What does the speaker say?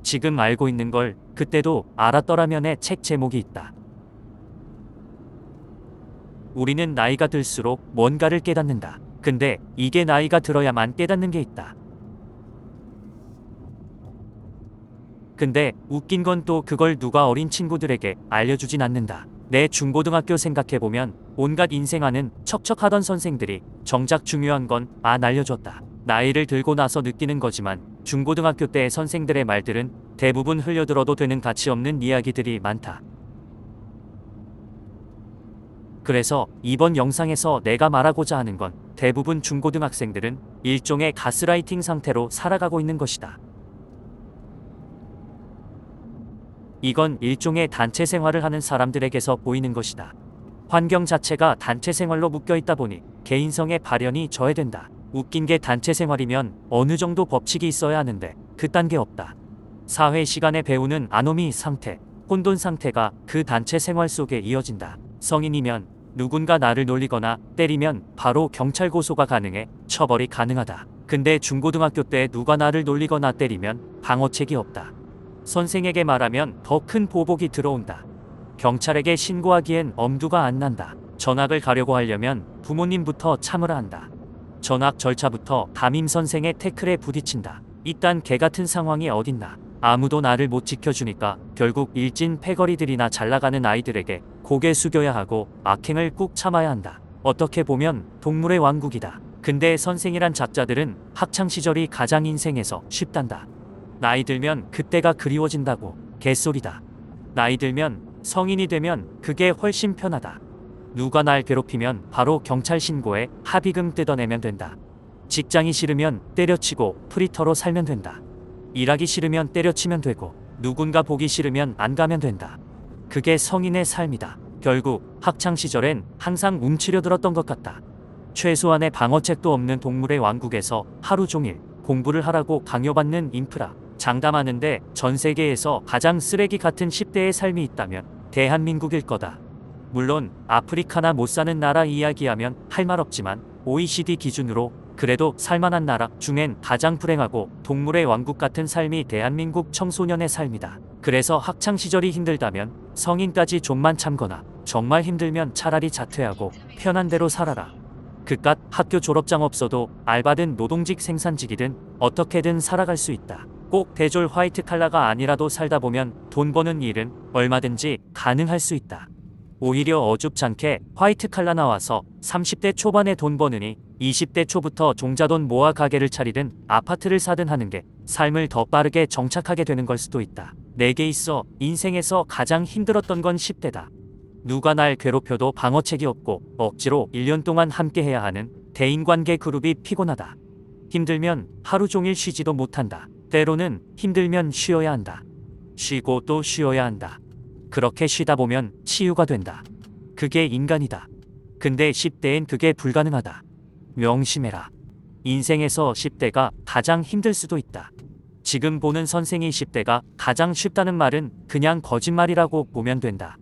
지금 알고 있는 걸 그때도 알았더라면의 책 제목이 있다. 우리는 나이가 들수록 뭔가를 깨닫는다. 근데 이게 나이가 들어야만 깨닫는 게 있다. 근데 웃긴 건 또 그걸 누가 어린 친구들에게 알려주진 않는다. 내 중고등학교 생각해보면 온갖 인생아는 척척하던 선생들이 정작 중요한 건 안 알려줬다. 나이를 들고 나서 느끼는 거지만 중고등학교 때의 선생들의 말들은 대부분 흘려들어도 되는 가치 없는 이야기들이 많다. 그래서 이번 영상에서 내가 말하고자 하는 건 대부분 중고등학생들은 일종의 가스라이팅 상태로 살아가고 있는 것이다. 이건 일종의 단체 생활을 하는 사람들에게서 보이는 것이다. 환경 자체가 단체 생활로 묶여 있다 보니 개인성의 발현이 저해된다. 웃긴 게 단체 생활이면 어느 정도 법칙이 있어야 하는데 그딴 게 없다. 사회 시간에 배우는 아노미 상태, 혼돈 상태가 그 단체 생활 속에 이어진다. 성인이면 누군가 나를 놀리거나 때리면 바로 경찰 고소가 가능해 처벌이 가능하다. 근데 중고등학교 때 누가 나를 놀리거나 때리면 방어책이 없다. 선생에게 말하면 더 큰 보복이 들어온다. 경찰에게 신고하기엔 엄두가 안 난다. 전학을 가려고 하려면 부모님부터 참으라 한다. 전학 절차부터 담임 선생의 태클에 부딪힌다. 이딴 개같은 상황이 어딨나. 아무도 나를 못 지켜주니까 결국 일진 패거리들이나 잘나가는 아이들에게 고개 숙여야 하고 악행을 꾹 참아야 한다. 어떻게 보면 동물의 왕국이다. 근데 선생이란 작자들은 학창시절이 가장 인생에서 쉽단다. 나이 들면 그때가 그리워진다고. 개소리다. 나이 들면 성인이 되면 그게 훨씬 편하다. 누가 날 괴롭히면 바로 경찰 신고해 합의금 뜯어내면 된다. 직장이 싫으면 때려치고 프리터로 살면 된다. 일하기 싫으면 때려치면 되고 누군가 보기 싫으면 안 가면 된다. 그게 성인의 삶이다. 결국 학창시절엔 항상 움츠려 들었던 것 같다. 최소한의 방어책도 없는 동물의 왕국에서 하루 종일 공부를 하라고 강요받는 인프라. 장담하는데 전 세계에서 가장 쓰레기 같은 10대의 삶이 있다면 대한민국일 거다. 물론 아프리카나 못 사는 나라 이야기하면 할 말 없지만 OECD 기준으로 그래도 살만한 나라 중엔 가장 불행하고 동물의 왕국 같은 삶이 대한민국 청소년의 삶이다. 그래서 학창시절이 힘들다면 성인까지 좀만 참거나 정말 힘들면 차라리 자퇴하고 편한 대로 살아라. 그깟 학교 졸업장 없어도 알바든 노동직 생산직이든 어떻게든 살아갈 수 있다. 꼭 대졸 화이트 칼라가 아니라도 살다 보면 돈 버는 일은 얼마든지 가능할 수 있다. 오히려 어줍잖게 화이트 칼라 나와서 30대 초반에 돈 버느니 20대 초부터 종자돈 모아 가게를 차리든 아파트를 사든 하는 게 삶을 더 빠르게 정착하게 되는 걸 수도 있다. 내게 있어 인생에서 가장 힘들었던 건 10대다. 누가 날 괴롭혀도 방어책이 없고 억지로 1년 동안 함께해야 하는 대인관계 그룹이 피곤하다. 힘들면 하루 종일 쉬지도 못한다. 때로는 힘들면 쉬어야 한다. 쉬고 또 쉬어야 한다. 그렇게 쉬다 보면 치유가 된다. 그게 인간이다. 근데 10대엔 그게 불가능하다. 명심해라. 인생에서 10대가 가장 힘들 수도 있다. 지금 보는 선생이 10대가 가장 쉽다는 말은 그냥 거짓말이라고 보면 된다.